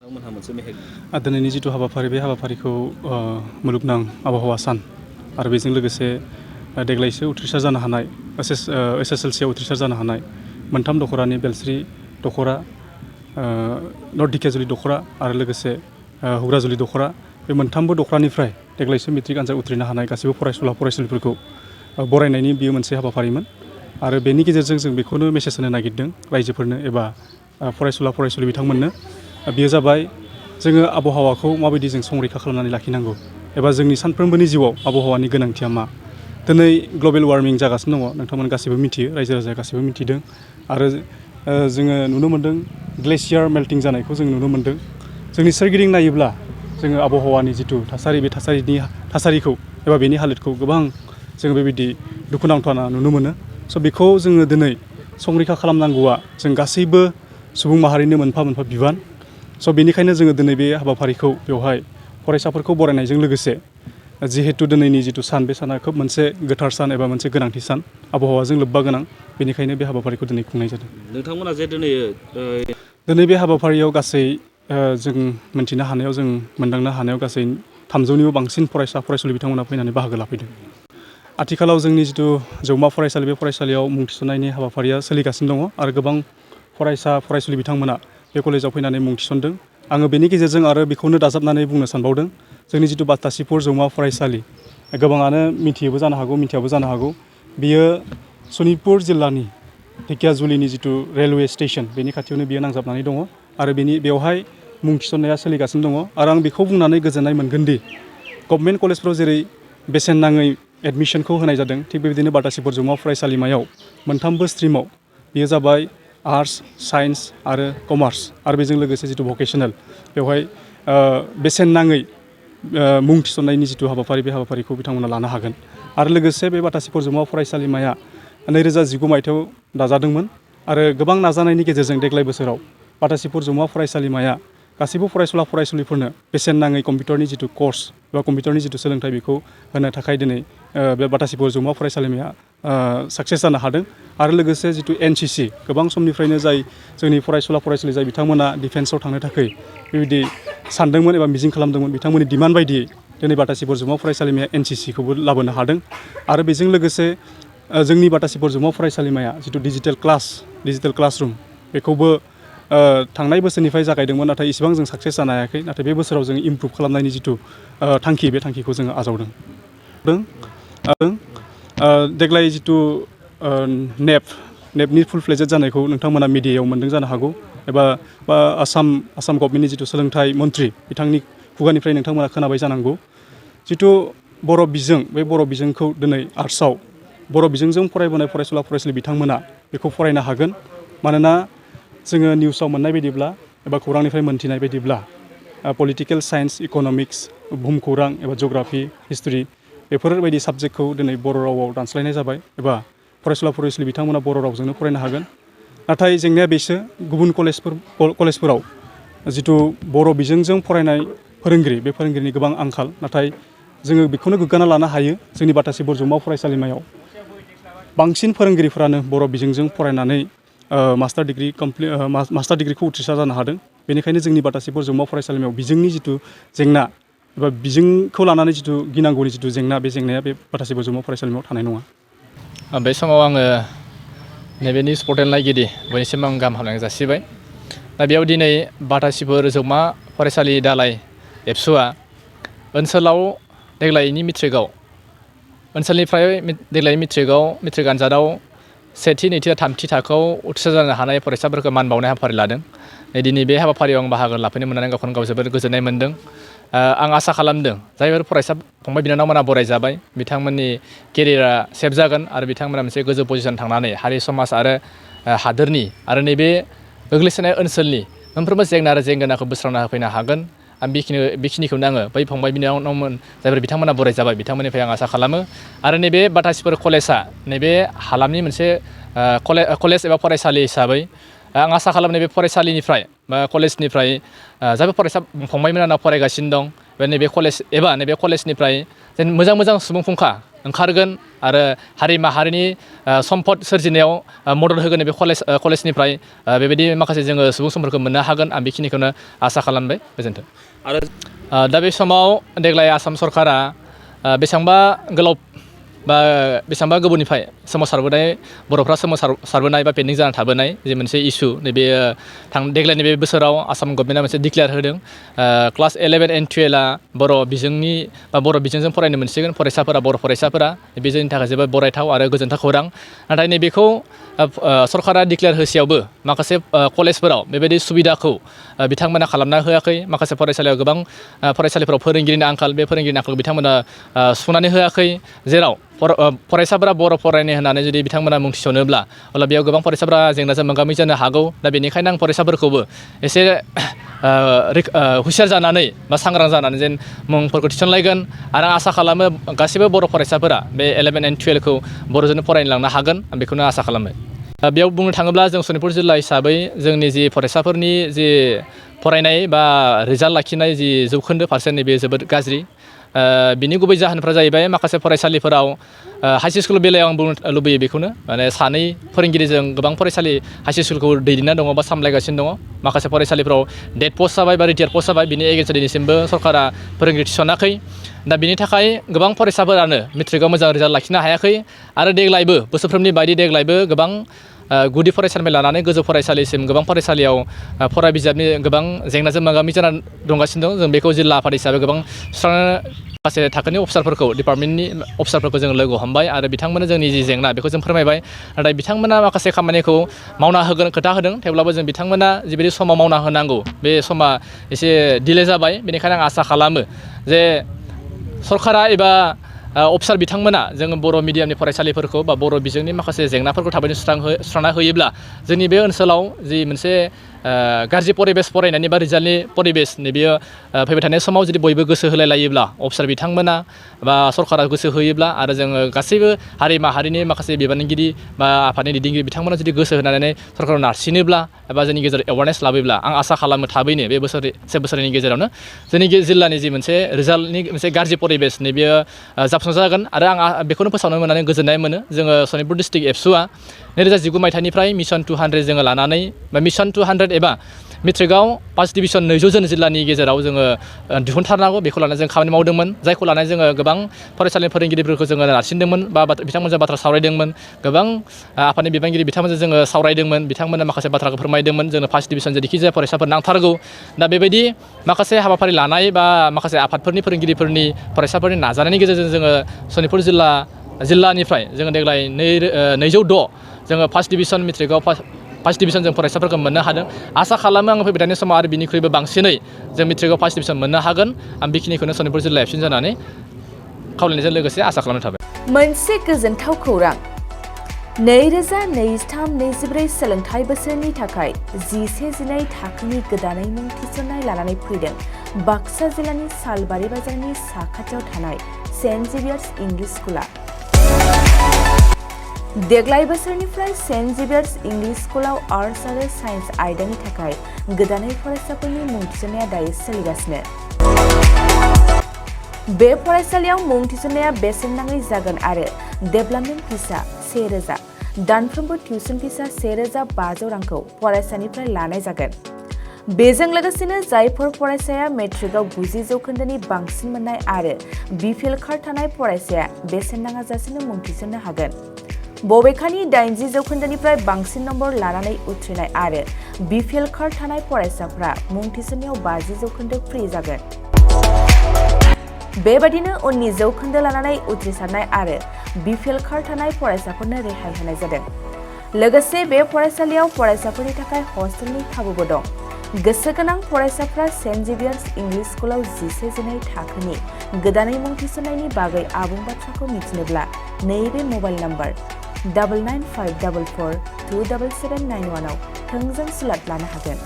दिनैनि जिथु हाबाफारि बे हाबाफारिखौ मुलुगनां आबहावा सान आरो बेजों लोगोसे देग्लायसो उथ्रिसार जानो हानाय SSLCआव उथ्रिसार जानो हानाय मोनथाम दख'रानि बेलस्रि दख'रा नर्थ दिखियाजुलि दख'रा आरो लोगोसे हुग्राजुलि दख'रा बे मोनथामबो दख'रानिफ्राय देग्लायसो मेट्रिक आनजाद उथ्रिनो हानाय गासैबो फरायसुला फरायसुलिफोरखौ बरायनायनि बियो मोनसे हाबाफारिमोन आरो बेनि गेजेरजों जों बेखौनो मेसेज होनो नागिरदों रायजोफोरनो एबा फरायसुला फरायसुलि बिथांमोननो बेयो जाबाय जोङो आबहावाखौ माबायदि जों संरैखा खालामनानै लाखिनांगौ एबा जोंनि सानफ्रोमबोनि जिउआव आबहावानि गोनांथिया मा दिनै ग्लबेल वार्मिं जागासिनो दङ नोंथांमोन गासैबो मिथियो रायजो राजाया गासैबो मिथिदों आरो जोङो नुनो मोन्दों ग्लेसियार मेल्टिं जानायखौ जों नुनो मोन्दों जोंनि सोरगिदिं नायोब्ला जोङो आबहावानि जिथु थासारि बे थासारिखौ एबा बेनि हालोदखौ गोबां जोङो बेबायदि दुखुनांथाव नुनो मोनो स' बेखौ जोङो दिनै संरैखा खालामनांगौआ जों गासैबो सुबुं माहारिनो मोनफा मोनफा बिबान स' बेनिखायनो जोङो दिनै बे हाबाफारिखौ बेवहाय फरायसाफोरखौ बरायनायजों लोगोसे जिहेतु दिनैनि जिथु सान बे साना खोब मोनसे गोथार सान एबा मोनसे गोनांथि सान आबहावाजों लोब्बा गोनां बेनिखायनो बे हाबाफारिखौ दिनै खुंनाय जादों। नोंथांमोना जे दिनै बे हाबाफारियाव गासै जों मिन्थिनो हानायाव जों मोनदांनो हानायाव गासै 300निबो बांसिन फरायसा फरायसुलि बिथांमोना फैनानै बाहागो लाफैदों। आथिखालाव जोंनि जिथु जौमा फरायसालि बे फरायसालियाव मुं थिसननायनि हाबाफारिया सोलिगासिनो दङ आरो गोबां फरायसा फरायसुलि बिथांमोना बे कलेजाव फैनानै मुं थिसनदों आङो बेनि गेजेरजों आरो बेखौनो दाजाबनानै बुंनो सानबावदों जोंनि जिथु बातासिपुर जौमा फरायसालि गोबाङानो मिथियोबो जानो हागौ मिथियाबो जानो हागौ बियो सनितपुर जिल्लानि ढेकियाजुलिनि जिथु रेलवे स्टेसन बेनि खाथियावनो बियो नांजाबनानै दङ आरो बेवहाय मुं थिसननाया सोलिगासिनो दङ आरो आं बेखौ बुंनानै गोजोननाय मोनगोनदि गभर्नमेन्ट कलेजफ्राव जेरै बेसेन नाङै एडमिसनखौ होनाय जादों थिग बेबायदिनो बातासिपुर जौमा फरायसालिमायाव मोनथामबो स्ट्रिमाव बेयो जाबाय आर्ट्स साइन्स आरो कमार्स आरो बेजों लोगोसे जिथु भकेसनेल बेवहाय बेसेन नाङै मुं थिसननायनि जिथु हाबाफारि बे हाबाफारिखौ बिथांमोना लानो हागोन आरो लोगोसे बे बातासिपुर जौमा फरायसालिमाया 2019 मायथाइयाव दाजादोंमोन आरो गोबां नाजानायनि गेजेरजों देग्लाय बोसोराव बातासिपुर जौमा फरायसालिमाया गासैबो फरायसुला फरायसुलिफोरनो बेसेन नाङै कम्पिउटारनि जिथु कर्स एबा कम्पिउटारनि जिथु सोलोंथाइ बेखौ होनो थाखाय दिनै बे बातासिपुर जौमा फरायसालिमाया साक्सेस जानो हादों आरो लोगोसे जिथु NCC गोबां समनिफ्रायनो जाय जोंनि फरायसुला फरायसुलि जाय बिथांमोना डिफेन्सआव थांनो थाखाय बेबायदि सानदोंमोन एबा मिजिं खालामदोंमोन बिथांमोननि डिमान्ड बायदियै दिनै बातासिपुर जौमा फरायसालिमाया NCCखौबो लाबोनो हादों आरो बेजों लोगोसे जोंनि बातासिपुर जौमा फरायसालिमाया जिथु डिजिटेल क्लासरुम बेखौबो थांनाय बोसोरनिफ्राय जागायदोंमोन नाथाय इसेबां जों साक्सेस जानो हायाखै नाथाय बे बोसोराव जों इमप्रुभ खालामनायनि जिथु थांखि बे थांखिखौ जोङो आजावदों देग्लाय जिथु नेपनि फुल फ्लेजेड जानायखौ नोंथांमोना मिडियायाव मोन्दों जानो हागौ एबा आसाम गभर्नमेन्टनि जिथु सोलोंथाइ मन्थ्रि बिथांनि खुगानिफ्राय नोंथांमोना खोनाबाय जानांगौ जिथु बर' बिजों बे बर' बिजोंखौ दिनै आर्ट्सआव बर' बिजोंजों फरायबोनाय फरायसुला फरायसुलि बिथांमोना बेखौ फरायनो हागोन मानोना जोङो निउसाव मोननाय बायदिब्ला एबा खौरांनिफ्राय मोनथिनाय बायदिब्ला पलिटिकेल साइन्स इक'नमिक्स बुहुमखौरां एबा जिअ'ग्राफि हिस्ट्रि बेफोरबायदि साबजेक्टखौ दिनै बर' रावाव दानस्लायनाय जाबाय एबा फरायसुला फरायसुलि बिथांमोना बर' रावजोंनो फरायनो हागोन नाथाय जेंनाया बेसो गुबुन कलेजफोराव जिथु बर' बिजोंजों फरायनाय फोरोंगिरि बे फोरोंगिरिनि गोबां आंखाल नाथाय जोङो बेखौनो गोग्गाना लानो हायो जोंनि बातासिपुर जौमा फरायसालिमायाव बांसिन फोरोंगिरिफोरानो बर' बिजोंजों फरायनानै मास्टार डिग्रिखौ उथ्रिसार जानो हादों बेनिखायनो जोंनि बातासिपुर जौमा फरायसालिमायाव बिजोंनि जिथु जेंना एबा बिजोंखौ लानानै जिथु गिनांगौनि जिथु जेंना बे जेंनाया बे बातासिपुर जौमा फरायसालिमायाव थानाय नङा। बे समाव आङो नैबे निउस पर्टेल नायगिरि बयनिसिम आं गाहाम हामलायनाय जासिबाय दा बेयाव दिनै बातासिपुर जौमा फरायसालि दालाइ एबसुआ ओनसोलाव देग्लायनि ओनसोलनिफ्राय देग्लायनि मेट्रिक आनजादाव सेथि नैथि थामथि थाखोआव उथ्रिसार जानो हानाय फरायसाफोरखौ मान बावनाय हाबाफारि लादों दिनै बे हाबाफारियाव आं बाहागो लाफैनो मोननानै गावखौनो गाव जोबोद गोजोननाय मोन्दों आं आसा खालामदों जायफोर फरायसा फंबाय बिनानावमोना बरायजाबाय बिथांमोननि केरियारा सेफ जागोन आरो बिथांमोना मोनसे गोजौ पजिसन थांनानै हारि समाज आरो हादोरनि आरो नैबे गोग्लैसोनाय ओनसोलनि मोनफ्रोमबो जेंना आरो जेंगोनाखौ बोस्रांना होफैनो हागोन आं बेखिनिखौनो आङो बै फंबाय बिनानावमोन जायफोर बिथांमोना बरायजाबाय बिथांमोननिफ्राय आं आसा खालामो आरो नैबे बातासिपुर कलेजआ नैबे हालामनि मोनसे कलेज एबा फरायसालि हिसाबै आं आसा खालामो नैबे फरायसालिनिफ्राय बा कलेजनिफ्राय जायफोर फरायसा फंबाय बिनानाव फरायगासिनो दं नैबे कलेजनिफ्राय जेन मोजां सुबुं फुंखा ओंखारगोन आरो हारि माहारिनि सम्पद सोरजिनायाव मदद होगोन बे कलेजनिफ्राय बेबायदि माखासे जोङो सुबुं समफोरखौ मोननो हागोन आं बेखिनिखौनो आसा खालामबाय गोजोन्थों आरो दा बे समाव देग्लाय आसाम सरकारा बेसेबांबा गोलाव बा बेसेबांबा गोबावनिफ्राय सोमावसारबोनाय बर'फ्रा सोमावसारबोनाय बा पेन्डिं जाना थाबोनाय जे मोनसे इस्यु नैबे देग्लायनि बे बोसोराव आसाम गभर्नमेन्टआ मोनसे डिक्लेयार होदों क्लास 11 and 12 बर' बिजोंनि बा बर' बिजोंजों फरायनो मोनसिगोन फरायसाफोरा बर' फरायसाफोरा बे जोंनि थाखाय जोबोद बरायथाव आरो गोजोनथाव खौरां नाथाय नैबेखौ सरकारा डिक्लेयार होसेयावबो माखासे कलेजफोराव बेबायदि सुबिदाखौ बिथांमोना खालामना होआखै माखासे फरायसालियाव गोबां फरायसालिफोराव फोरोंगिरिनि आंखाल बे फोरोंगिरिनि आंखालखौ बिथांमोना सुफुंनानै होआखै जेराव फरायसाफोरा बर' फरायनो होननानै जुदि बिथांमोना मुं थिसनोब्ला अब्ला बेयाव गोबां फरायसाफोरा जेंनाजों मोगा मोगि जानो हागौ दा बेनिखायनो आं फरायसाफोरखौबो एसे हुसियार जानानै बा सांग्रां जानानै जेन मुंफोरखौ थिसनलायगोन आरो आं आसा खालामो गासैबो बर' फरायसाफोरा बे 11 and 12 खौ बर'जोंनो फरायलांनो हागोन आं बेखौनो आसा खालामो बेयाव बुंनो थाङोब्ला जों सनितपुर जिल्ला हिसाबै जोंनि जि फरायसाफोरनि जि फरायनाय बा रिजाल्ट लाखिनाय जि जौखोन्दो पारसेन्ट बे जोबोद गाज्रि बिनि गुबै जाहोनफ्रा जाहैबाय माखासे फरायसालिफोराव हाई स्कुल बेलायाव आं बुंनो लुबैयो बेखौनो माने सानै फोरोंगिरिजों गोबां फरायसालि हाई स्कुलखौ दैदेनना दङ बा सामलायगासिनो दङ माखासे फरायसालिफ्राव डेट पस्ट जाबाय बा रिटायार पस्ट जाबाय बिनि एगेन्स्टआव दिनैसिमबो सरकारा फोरोंगिरि थिसनाखै दा बिनि थाखाय गोबां फरायसाफोरानो मेट्रिकआव मोजां रिजाल्ट लाखिनो हायाखै आरो देग्लायबो बोसोरफ्रोमनि बायदि देग्लायबो गोबां गुदि फरायसालिनिफ्राय लानानै गोजौ फरायसालिसिम गोबां फरायसालियाव फरा बिजाबनि गोबां जेंनाजों मोगा मोगि जाना दंगासिनो दं जों बेखौ जिल्ला आफाद हिसाबै गोबां माखासे थाखोनि अफिसारफोरखौ डिपार्टमेन्टनि अफिसारफोरखौ जों लोगो हमबाय आरो बिथांमोननो जोंनि जि जेंना बेखौ जों फोरमायबाय नाथाय बिथांमोना माखासे खामानिखौ मावना होगोन खोथा होदों थेवब्लाबो जों बिथांमोना जिबायदि समाव मावना होनांगौ बे समा एसे डिले जाबाय बेनिखायनो आं आसा खालामो जे सरकारा एबा अफिसार बिथांमोना जोङो बर' मिडियामनि फरायसालिफोरखौ बा बर' बिजोंनि माखासे जेंनाफोरखौ थाबैनो सुस्रांना होयोब्ला जोंनि बे ओनसोलाव जि मोनसे गाज्रि परिबेस फरायनायनि बा रिजाल्टनि परिबेस नैबेयो फैबाय थानाय समाव जुदि बयबो गोसो होलाय लायोब्ला अफिसार बिथांमोना बा सरकारा गोसो होयोब्ला आरो जोङो गासैबो हारि माहारिनि माखासे बिबानगिरि बा आफादनि दैदेनगिरि बिथांमोना जुदि गोसो होनानै सरकाराव नारसिनोब्ला एबा जोंनि गेजेराव एवारनेस लाबोब्ला आं आसा खालामो थाबैनो बे से बोसोरनि गेजेरावनो जोंनि जिल्लानि जि मोनसे रिजाल्टनि मोनसे गाज्रि परिबेस नैबेयो जाफुंसारगोन आरो आं बेखौनो फोसावनो मोननानै गोजोननाय मोनो जोङो सनितपुर डिस्ट्रिक्ट एबसुआ 2019 मायथाइनिफ्राय मिशन 200 जोङो लानानै बा मिशन 200 एबा मेट्रिकआव फार्स्ट डिभिजन 200 जन जिल्लानि गेजेराव जोङो दिहुनथारनांगौ बेखौ लानानै जों खामानि मावदोंमोन जायखौ लानानै जोङो गोबां फरायसालिनि फोरोंगिरिफोरखौ जोङो नारसिनदोंमोन बा बिथांमोनजों बाथ्रा सावरायदोंमोन गोबां आफादनि बिबानगिरि बिथांमोनजों जोङो सावरायदोंमोन बिथांमोना माखासे बाथ्राखौ फोरमायदोंमोन जोंनो फार्स्ट डिभिजन जेरैखि जाया फरायसाफोर नांथारगौ दा बेबायदि माखासे हाबाफारि लानाय बा माखासे आफादफोरनि फोरोंगिरिफोरनि फरायसाफोरनि नाजानायनि गेजेरजों जोङो सनितपुर जिल्लानिफ्राय जोङो देग्लाय 206 जोङो फार्स्ट डिभिजन मेट्रिकआव फार्स्ट डिभिजन जों फरायसाफोरखौ मोननो हादों आसा खालामो आङो फैबाय थानाय समाव आरो बिनिख्रुइबो बांसिनै जों मेट्रिकआव फार्स्ट डिभिजन मोननो हागोन आं बेखिनिखौनो सनितपुर जिल्ला एबसिन जानानै खावलायनायजों लोगोसे आसा खालामनाय थाबाय मोनसे गोजोनथाव खौरां 2023-24 सोलोंथाइ बोसोरनि थाखाय 11-12 थाखोनि गोदानै मुं थिसननाय लानानै फैदों बाक्सा जिल्लानि सालबारि बाजारनि साखाथियाव थानाय सेन्ट जेभियार्स इंलिश स्कुला देग्लाय बोसोरनिफ्राय सेन्ट जेभियार्स इंलिश स्कुलाव आर्ट्स आरो साइन्स आयदानि थाखाय गोदानै फरायसाफोरनि मुं थिसननाया दायो सोलिगासिनो बे फरायसालियाव मुं थिसननाया बेसेन नाङै जागोन आरो डेभेलपमेन्ट फिसा 1000 दानफ्रोमबो टिउसन फिसा 1500 रांखौ फरायसानिफ्राय लानाय जागोन बेजों लोगोसेनो जायफोर फरायसाया मेट्रिकआव 90 जौखोन्दोनि बांसिन मोननाय आरो बिपिएल कार्ड थानाय फरायसाया बेसेन नाङाजासेनो मुं थिसननो हागोन बबेखानि 80 जौखोन्दोनिफ्राय बांसिन नम्बर लानानै उथ्रिनाय आरो बिपिएल कार्ड थानाय फरायसाफ्रा मुं थिसननायाव 50 जौखोन्दो फ्रि जागोन बेबादिनो उननि जौखोन्दो लानानै उथ्रिसारनाय आरो बिपिएल कार्ड थानाय फरायसाफोरनो रेहाय होनाय जादों लोगोसे बे फरायसालियाव फरायसाफोरनि थाखाय हस्टेलनि खाबुबो दं गोसो गोनां फरायसाफ्रा सेन्ट जेभियार्स इंलिश स्कुलाव 11-12 थाखोनि गोदानै मुं थिसननायनि बागै आबुं बाथ्राखौ मिथिनोब्ला नैबे मबाइल नम्बर 9954427791 आव थोंजों स्लट लानो हागोन